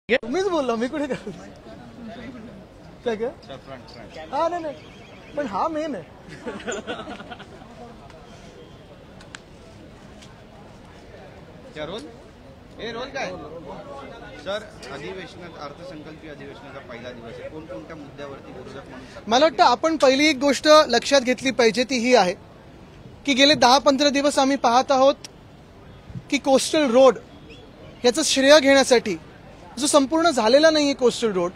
मीच बोललो, मी कुठे काय हा नाही पण हा मेन आहे. रोल काय सर, अर्थसंकल्पीय अधिवेशनाचा पहिला दिवस आहे. कोणकोणत्या मुद्द्यावरती विरोधक म्हणून मला वाटतं आपण पहिली एक गोष्ट लक्षात घेतली पाहिजे ती ही आहे की गेले 10-15 दिवस आम्ही पाहत आहोत की कोस्टल रोड ह्याचं श्रेय घेण्यासाठी जो संपूर्ण झालेला नाहीये कोस्टल रोड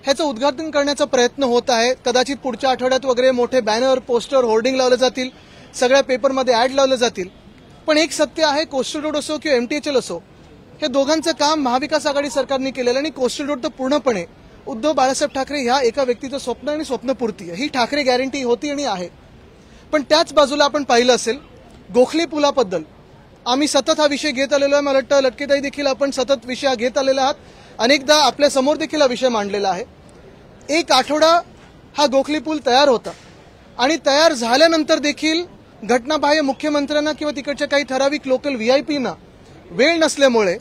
ह्याचं उद्घाटन करण्याचा प्रयत्न होत आहे. कदाचित पुढच्या आठवड्यात वगैरे मोठे बॅनर, पोस्टर, होर्डिंग लावले जातील, सगळ्या पेपरमध्ये ऍड लावले जातील. पण एक सत्य आहे, कोस्टल रोड असो किंवा MTHL असो, हे दोघांचं काम महाविकास आघाडी सरकारने केलेलं आणि कोस्टल रोड तर पूर्णपणे उद्धव बाळासाहेब ठाकरे ह्या एका व्यक्तीचं स्वप्न आणि स्वप्नपूर्ती आहे. ही ठाकरे गॅरंटी होती आणि आहे. पण त्याच बाजूला आपण पाहिलं असेल गोखले पुलाबद्दल आम्ही सतत हा विषय घेत आलेलो आहे. मला वाटतं लटकेताई देखील आपण सतत विषय घेत आलेला आहात. अनेकदा आपल्या समोर देखील हा विषय मांडलेला आहे. एक आठवडा हा गोखले पूल तयार होता आणि तयार झाल्यानंतर देखील घटनाबाह्य मुख्यमंत्र्यांना किंवा तिकडच्या काही ठराविक लोकल VIP ना वेळ नसल्यामुळे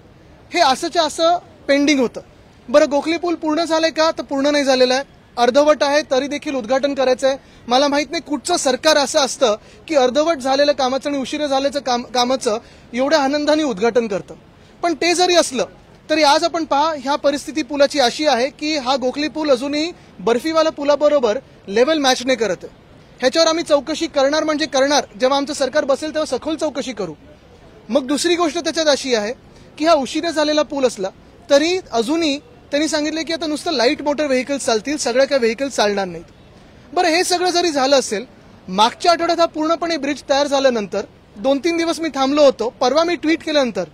हे असंच्या असं पेंडिंग होतं. बरं, गोखले पूल पूर्ण झालंय का? तर पूर्ण नाही झालेलं आहे, अर्धवट आहे. तरी देखील उद्घाटन करायचं आहे. मला माहित नाही कुठचं सरकार असं असतं की अर्धवट झालेलं कामाचं आणि उशिरा झाल्याचं कामाचं एवढ्या आनंदाने उद्घाटन करतं. पण ते जरी असलं तरी आज आपण पहा, ह्या परिस्थिती पुलाची अशी आहे की हा गोखले पूल अजूनही बर्फीवाला पुलाबरोबर लेव्हल मॅच नाही करत आहे. ह्याच्यावर आम्ही चौकशी करणार म्हणजे करणार. जेव्हा आमचं सरकार बसेल तेव्हा सखोल चौकशी करू. मग दुसरी गोष्ट त्याच्यात अशी आहे की हा उशिरा झालेला पूल असला तरी अजूनही त्यांनी सांगितले की आता नुसतं लाईट मोटर व्हेकल्स चालतील, सगळ्या काही व्हेकल्स चालणार नाहीत. बरं, हे सगळं जरी झालं असेल, मागच्या आठवड्यात हा पूर्णपणे ब्रिज तयार झाल्यानंतर 2-3 दिवस मी थांबलो होतो. परवा मी ट्विट केल्यानंतर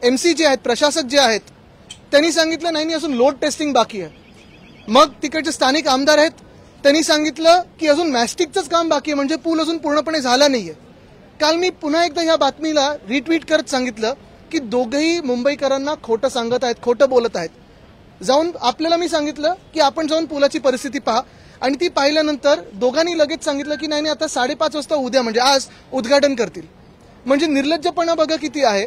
MC जे आहेत, प्रशासक जे आहेत, त्यांनी सांगितलं नाही अजून लोड टेस्टिंग बाकी आहे. मग तिकडचे स्थानिक आमदार आहेत, त्यांनी सांगितलं की अजून मॅस्टिकचंच काम बाकी आहे, म्हणजे पूल अजून पूर्णपणे झाला नाहीये. काल मी पुन्हा एकदा ह्या बातमीला रिट्वीट करत सांगितलं की दोघंही मुंबईकरांना खोटं सांगत आहेत, खोटं बोलत आहेत. जाऊन आपल्याला मी सांगितलं की आपण जाऊन पुलाची परिस्थिती पहा आणि ती पाहिल्यानंतर दोघांनी लगेच सांगितलं की नाही आता 5:30 वाजता उद्या म्हणजे आज उद्घाटन करतील. म्हणजे निर्लज्जपणा बघा किती आहे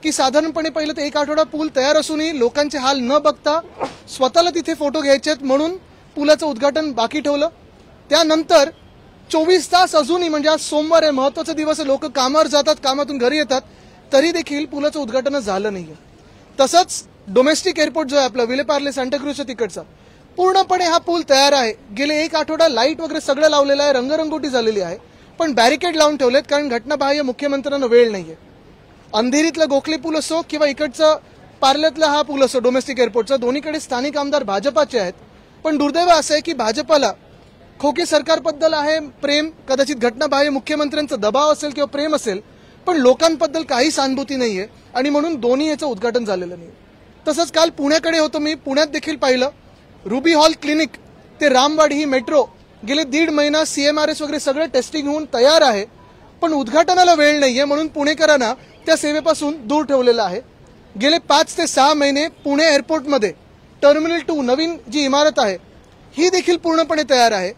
की साधारणपणे पहिलं तर एक आठवडा पूल तयार असूनही लोकांचे हाल न बघता स्वतःला तिथे फोटो घ्यायचे आहेत म्हणून पुलाचं उद्घाटन बाकी ठेवलं. त्यानंतर 24 तास अजूनही, म्हणजे आज सोमवार आहे, महत्वाचा दिवस आहे, लोक कामावर जातात, कामातून घरी येतात, तरी देखील पुलाचं उद्घाटनच झालं नाहीये. तसंच डोमेस्टिक एअरपोर्ट जो आहे आपला विलेपार्ले सांताक्रूजच्या तिकडचा, पूर्णपणे हा पूल तयार आहे. गेले एक आठवडा लाईट वगैरे सगळं लावलेलं आहे, रंगरंगोटी झालेली आहे, पण बॅरिकेड लावून ठेवलेत कारण घटनाबाह्य मुख्यमंत्र्यांना वेळ नाहीये. अंधेरीतला गोखले पूल असो किंवा इकडचा पार्ल्यातला हा पूल असो डोमेस्टिक एअरपोर्टचा, दोन्हीकडे स्थानिक आमदार भाजपाचे आहेत. पण दुर्दैव असं आहे की भाजपाला खोके सरकारबद्दल आहे प्रेम, कदाचित घटनाबाह्य मुख्यमंत्र्यांचा दबाव असेल किंवा प्रेम असेल, पण लोकांबद्दल काही सहानुभूती नाहीये आणि म्हणून दोन्ही याचं उद्घाटन झालेलं नाही. तसंच काल पुण्याकडे होतो मी, पुण्यात देखील पाहिलं रुबी हॉल क्लिनिक ते रामवाडी ही मेट्रो गेले 1.5 महिना CMRS वगैरे सगळं टेस्टिंग होऊन तयार आहे, पण उद्घाटनाला वेळ नाहीये म्हणून पुणेकरांना त्या सेवेपासून दूर ठेवलेलं आहे. गेले 5 ते 6 महिने पुणे एअरपोर्टमध्ये टर्मिनल 2 नवीन जी इमारत आहे ही देखील पूर्णपणे तयार आहे,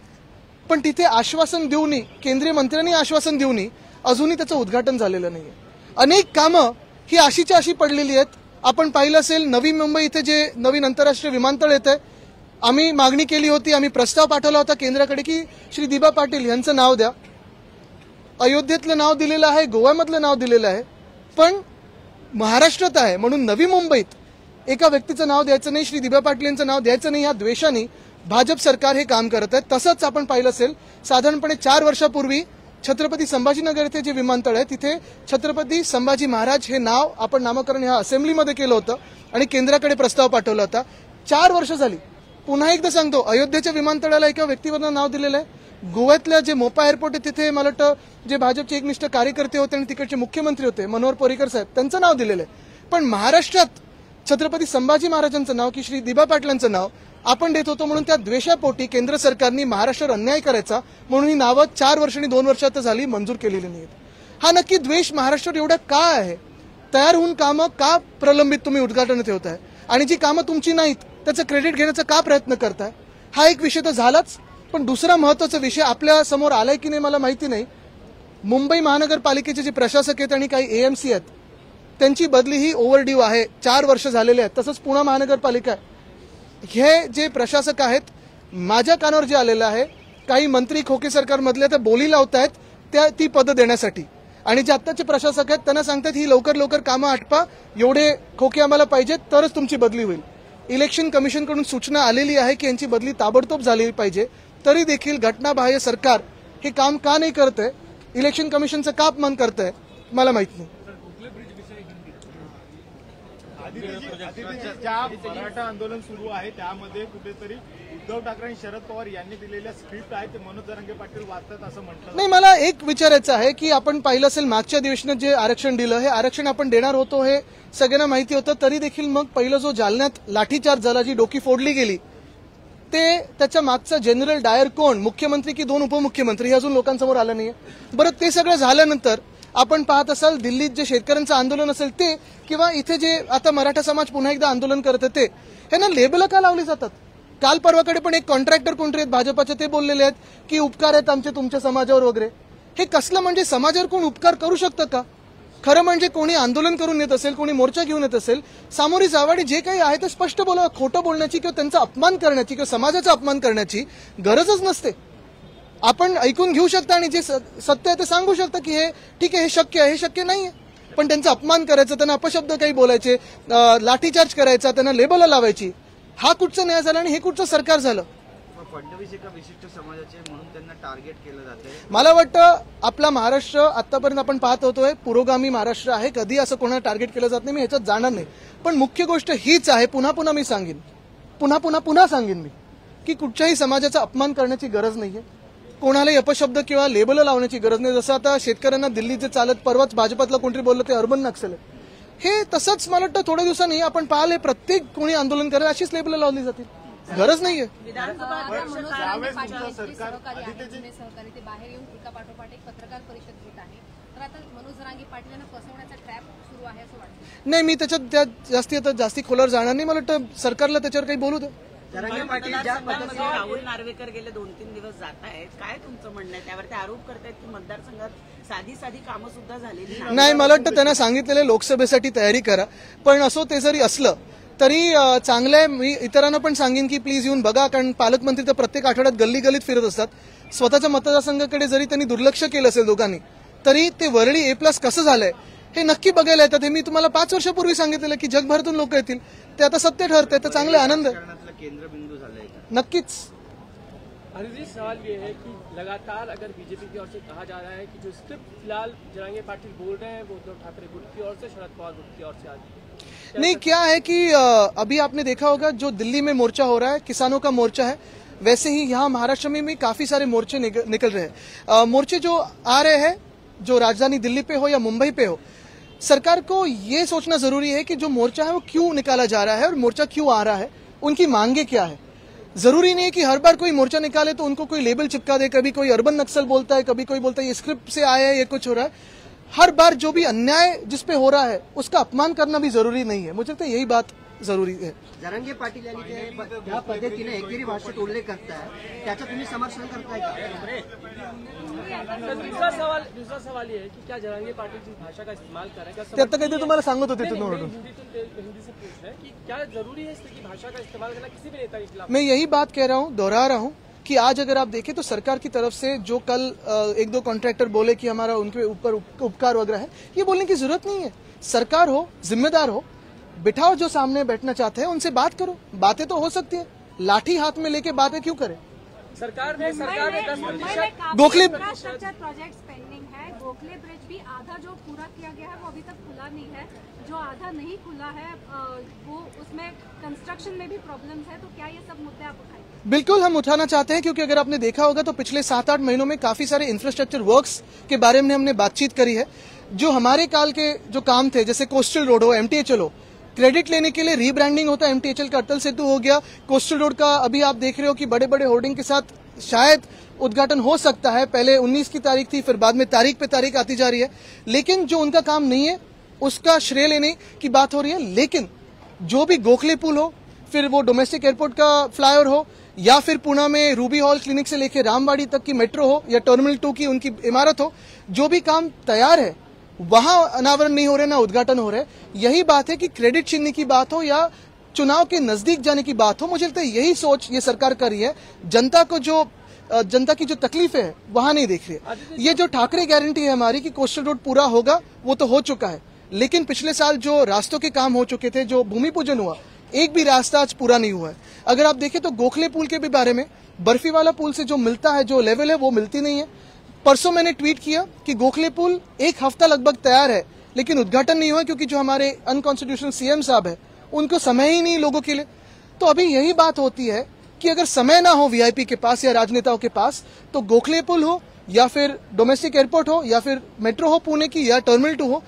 पण तिथे आश्वासन देऊनही, केंद्रीय मंत्र्यांनी आश्वासन देऊनही अजूनही त्याचं उद्घाटन झालेलं नाहीये. अनेक कामं ही अशीच्या अशी पडलेली आहेत. आपण पाहिलं असेल नवी मुंबई इथे जे नवीन आंतरराष्ट्रीय विमानतळ येत आहे, आम्ही मागणी केली होती, आम्ही प्रस्ताव पाठवला होता केंद्राकडे की श्री दिबा पाटील यांचं नाव द्या. अयोध्येतलं नाव दिलेलं आहे, गोव्यामधलं नाव दिलेलं आहे, पण महाराष्ट्रात आहे म्हणून नवी मुंबईत एका व्यक्तीचं नाव द्यायचं नाही, श्री दिबा पाटील यांचं नाव द्यायचं नाही, या द्वेषाने भाजप सरकार हे काम करत आहे. तसंच आपण पाहिलं असेल साधारणपणे 4 वर्षापूर्वी छत्रपती संभाजीनगर येथे जे विमानतळ आहे तिथे छत्रपती संभाजी महाराज हे नाव आपण नामकरण ह्या असेंब्लीमध्ये केलं होतं आणि केंद्राकडे प्रस्ताव पाठवला होता. 4 वर्ष झाली. पुन्हा एकदा सांगतो, अयोध्येच्या विमानतळाला एका व्यक्तीवरनं नाव दिलेलं आहे. गोव्यातल्या जे मोपा एअरपोर्ट आहे तिथे मला वाटतं जे भाजपचे एकनिष्ठ कार्यकर्ते होते आणि तिकडचे मुख्यमंत्री होते मनोहर पर्रिकर साहेब, त्यांचं नाव दिलेलं आहे. पण महाराष्ट्रात छत्रपती संभाजी महाराजांचं नाव की श्री दिबा पाटलांचं नाव आपण देत होतो म्हणून त्या द्वेषापोटी केंद्र सरकारने महाराष्ट्रावर अन्याय करायचा म्हणून ही नावं 4 वर्ष आणि 2 वर्षात झाली मंजूर केलेली नाहीत. हा नक्की द्वेष महाराष्ट्रावर एवढा का आहे? तयार होऊन कामं का प्रलंबित तुम्ही उद्घाटन ठेवताय आणि जी कामं तुमची नाहीत त्याचं क्रेडिट घेण्याचा का प्रयत्न करताय? हा एक विषय तर झालाच, पण दुसरा महत्वाचा विषय आपल्या समोर आलाय की नाही मला माहिती नाही. मुंबई महानगरपालिकेचे जे प्रशासक आहेत आणि काही AMC आहेत त्यांची बदली ही ओव्हरड्यू आहे, 4 वर्ष झालेले आहेत. तसंच पुणे महानगरपालिका आहे. हे जे प्रशासक आहेत, माझ्या कानावर जे आलेलं आहे, काही मंत्री खोके सरकारमधले तर बोली लावतायत ती पदं देण्यासाठी, आणि जे आत्ताचे प्रशासक आहेत त्यांना सांगतात ही लवकर लवकर कामं आटपा, एवढे खोके आम्हाला पाहिजेत तरच तुमची बदली होईल. इलेक्शन कमिशनकडून सूचना आलेली आहे की यांची बदली ताबडतोब झाली पाहिजे. तरी देखील घटनाबाह्य सरकार हे काम का नाही करतंय, इलेक्शन कमिशनचं का अपमान करतंय मला माहित नाही. ज्या मराठा आंदोलन सुरू आहे त्यामध्ये कुठेतरी उद्धव ठाकरे आणि शरद पवार यांनी दिलेल्या स्क्रिप्ट आहे ते मनोज जरांगे पाटील वाचतात असं म्हटलं नाही. मला एक विचारायचं आहे की आपण पाहिलं असेल मागच्या अधिवेशनात जे आरक्षण दिलं, हे आरक्षण आपण देणार होतो हे सगळ्यांना माहिती होतं. तरी देखील मग पहिलं जो जालन्यात लाठीचार्ज झाला, जी डोकी फोडली गेली, ते त्याच्या मागचा जनरल डायर कोण, मुख्यमंत्री की 2 उपमुख्यमंत्री, हे अजून लोकांसमोर आलं नाहीये. बरं, ते सगळं झाल्यानंतर आपण पाहत असाल दिल्लीत जे शेतकऱ्यांचं आंदोलन असेल ते, किंवा इथे जे आता मराठा समाज पुन्हा एकदा आंदोलन करत ते, ह्यांना लेबल का लावली जातात? काल परवाकडे पण एक कॉन्ट्रॅक्टर कोणतरी आहेत भाजपाचे, ते बोललेले आहेत की उपकार आहेत आमचे तुमच्या समाजावर वगैरे. हे कसलं, म्हणजे समाजावर कोण उपकार करू शकतं का? खरं म्हणजे कोणी आंदोलन करून येत असेल, कोणी मोर्चा घेऊन येत असेल, सामोरी जावाडी जे काही आहे ते स्पष्ट बोलावं. खोटं बोलण्याची किंवा त्यांचा अपमान करण्याची किंवा समाजाचा अपमान करण्याची गरजच नसते. आपण ऐकून घेऊ शकता आणि जे सत्य आहे ते सांगू शकता की हे ठीक आहे, हे शक्य आहे, हे शक्य नाहीये. पण त्यांचा अपमान करायचा, त्यांना अपशब्द काही बोलायचे, लाठीचार्ज करायचा, त्यांना लेबल लावायची, हा कुठचा न्याय झाला आणि हे कुठचं सरकार झालं? फडणवीस एका विशिष्ट समाजाचे म्हणून त्यांना टार्गेट केलं जाते. मला वाटतं आपला महाराष्ट्र आतापर्यंत आपण पाहत होतोय पुरोगामी महाराष्ट्र आहे. कधी असं कोणाला टार्गेट केलं जात नाही, मी ह्याच्यात जाणार नाही. पण मुख्य गोष्ट हीच आहे, पुन्हा मी सांगेन, पुन्हा सांगेन मी, की कुठच्याही समाजाचा अपमान करण्याची गरज नाहीये, कोणालाही अपशब्द किंवा लेबल लावण्याची गरज नाही. जसं आता शेतकऱ्यांना दिल्लीत जे चालत, परवाच भाजपातला कोणतरी बोललं ते अर्बन नक्सल आहे, हे तसंच मला वाटतं थोड्या दिवसांनी आपण पाहिले प्रत्येक कोणी आंदोलन करेल अशीच लेबल लावली जातील. गरज नाहीये. सहकारी ते बाहेर येऊन एका पाठोपाठ एक पत्रकार परिषद घेत आहे, तर आता मनोज जरांगे पाटील यांना फसवण्याचा ट्रॅप सुरू आहे असं वाटतं? नाही, मी त्याच्यात जास्ती खोलावर जाणार नाही. मला वाटतं सरकारला त्याच्यावर काही बोलू दे. जरांगे पाटील ज्या पद्धतीने राहुल नार्वेकर गेले 2-3 दिवस जात आहेत, काय तुमचं म्हणणं आहे त्यावर? ते आरोप करतायत की मतदारसंघात साधी कामं सुद्धा झालेली नाही. मला वाटतं त्यांना सांगितलेलं लोकसभेसाठी तयारी करा. पण असो, ते जरी असलं तरी चांगलं आहे. मी इतरांना पण सांगेन की प्लीज येऊन बघा, कारण पालकमंत्री तर प्रत्येक आठवड्यात गल्लीत फिरत असतात. स्वतःच्या मतदारसंघाकडे जरी त्यांनी दुर्लक्ष केलं असेल दोघांनी, तरी ते वरळी A+ कसं झालंय हे नक्की बघायला येतात. हे मी तुम्हाला 5 वर्षापूर्वी सांगितलेलं की जगभरातून लोक येतील, ते आता सत्य ठरतंय, तर चांगले आनंद केंद्रबिंदू झालंय. नक्कीच. अनिल जी, सवाल ये है कि लगातार अगर बीजेपी की ओर से कहा जा रहा है कि जो स्क्रिप्ट फिलहाल जरांगे पाटिल बोल रहे हैं वो उद्धव ठाकरे गुट की ओर से, शरद पवार गुट की ओर से आती नहीं, क्या है कि अभी आपने देखा होगा जो दिल्ली में मोर्चा हो रहा है, किसानों का मोर्चा है, वैसे ही यहाँ महाराष्ट्र में भी काफी सारे मोर्चे निकल रहे हैं. मोर्चे जो आ रहे हैं, जो राजधानी दिल्ली पे हो या मुंबई पे हो, सरकार को ये सोचना जरूरी है कि जो मोर्चा है वो क्यों निकाला जा रहा है और मोर्चा क्यों आ रहा है, उनकी मांगे क्या है. जरूरी नहीं है कि हर बार कोई मोर्चा निकाले तो उनको कोई लेबल चिपका दे. कभी कोई अर्बन नक्सल बोलता है, कभी कोई बोलता है ये स्क्रिप्ट से आया है, ये कुछ हो रहा है. हर बार जो भी अन्याय जिसपे हो रहा है उसका अपमान करना भी जरूरी नहीं है. मुझे लगता है यही बात जरूरी है. जरांगे पाटील यांनी त्या पद्धतीने एकेरी भाषेत उल्लेख करताय, त्याचं तुम्ही समर्थन करताय का? दूसरा सवाल ये है कि क्या जरांगे पाटिल जिस भाषा का इस्तेमाल कर रहे हैं, ते आता काहीतरी तुम्हाला सांगत होते हिंदी से पूछ रहे हैं कि क्या जरूरी है इस तरह की भाषा का इस्तेमाल करना किसी भी नेता के खिलाफ? मैं यही बात कह रहा हूँ, दोहरा रहा हूँ कि आज अगर आप देखें तो सरकार की तरफ से जो कल 1-2 कॉन्ट्रैक्टर बोले कि हमारा उनके ऊपर उपकार वगैरह है, ये बोलने की जरूरत नहीं है. सरकार हो, जिम्मेदार हो, बिठाओ जो सामने बैठना चाहते हैं उनसे बात करो. बातें तो हो सकती है, लाठी हाथ में लेके बातें क्यों करें? सरकार ने 10% गोखले प्रोजेक्ट्स पेंडिंग है. गोखले ब्रिज भी आधा जो पूरा किया गया है वो अभी तक खुला नहीं है, जो आधा नहीं खुला है वो उसमें कंस्ट्रक्शन में भी प्रॉब्लम्स है. तो क्या ये सब मुद्दे आप उठाएंगे? बिल्कुल हम उठाना चाहते हैं, क्योंकि अगर आपने देखा होगा तो पिछले 7-8 महीनों में काफी सारे इंफ्रास्ट्रक्चर वर्क्स के बारे में हमने बातचीत करी है. जो हमारे काल के जो काम थे, जैसे कोस्टल रोड हो, MTHL हो, क्रेडिट लेने के लिए रीब्रांडिंग होता है. MTHL का अटल सेतु हो गया, कोस्टल रोड का अभी आप देख रहे हो कि बड़े बड़े होर्डिंग के साथ शायद उद्घाटन हो सकता है. पहले 19 की तारीख थी, फिर बाद में तारीख पे तारीख आती जा रही है. लेकिन जो उनका काम नहीं है उसका श्रेय लेने की बात हो रही है. लेकिन जो भी गोखले पुल हो, फिर वो डोमेस्टिक एयरपोर्ट का फ्लाईओवर हो, या फिर पुणे में रूबी हॉल क्लिनिक से लेकर रामबाड़ी तक की मेट्रो हो, या टर्मिनल 2 की उनकी इमारत हो, जो भी काम तैयार है वहां अनावरण नहीं हो रहे, ना उद्घाटन हो रहे। यही बात है कि क्रेडिट छीनने की बात हो या चुनाव के नजदीक जाने की बात हो, मुझे लगता है यही सोच ये सरकार कर रही है। जनता की जो तकलीफें है वहां नहीं देख रही है। ये जो ठाकरे गारंटी है हमारी कि कोस्टल रोड पूरा होगा, वो तो हो चुका है, लेकिन पिछले साल जो रास्तों के काम हो चुके थे, जो भूमि पूजन हुआ, एक भी रास्ता आज पूरा नहीं हुआ है। अगर आप देखें तो गोखले पुल के भी बारे में, बर्फी वाला पुल से जो मिलता है, जो लेवल है, वो मिलती नहीं है। परसों मैंने ट्वीट किया कि गोखले पुल एक हफ्ता लगभग तैयार है, लेकिन उद्घाटन नहीं हुआ क्योंकि जो हमारे अनकॉन्स्टिट्यूशनल सीएम साहब है उनको समय ही नहीं लोगों के लिए। तो अभी यही बात होती है कि अगर समय ना हो वीआईपी के पास या राजनेताओं के पास, तो गोखले पुल हो या फिर डोमेस्टिक एयरपोर्ट हो या फिर मेट्रो हो पुणे की या टर्मिनल 2 हो,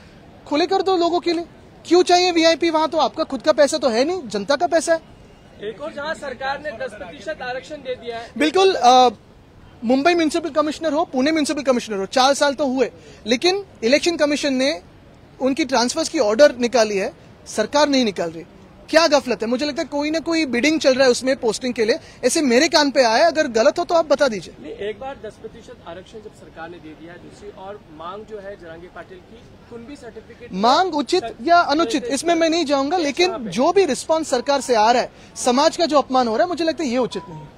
खुले कर दो लोगों के लिए। क्यों चाहिए वीआईपी? वहां तो आपका खुद का पैसा तो है नहीं, जनता का पैसा है। एक और जहां सरकार ने 10% आरक्षण दे दिया है। बिल्कुल, मुंबई म्यूनिसिपल कमिश्नर हो, पुणे म्यूनिसिपल कमिश्नर हो, 4 साल तो हुए, लेकिन इलेक्शन कमीशन ने उनकी ट्रांसफर्स की ऑर्डर निकाली है, सरकार नहीं निकाल रही। क्या गफलत है? मुझे लगता है कोई ना कोई बिडिंग चल रहा है उसमें पोस्टिंग के लिए। ऐसे मेरे कान पे आया, अगर गलत हो तो आप बता दीजिए। नहीं, एक बार 10% आरक्षण जब सरकार ने दे दिया है, दूसरी और मांग जो है जरांगे पाटिल की कुनबी सर्टिफिकेट, मांग उचित या अनुचित इसमें मैं नहीं जाऊंगा, लेकिन जो भी रिस्पांस सरकार से आ रहा है, समाज का जो अपमान हो रहा है, मुझे लगता है ये उचित नहीं है।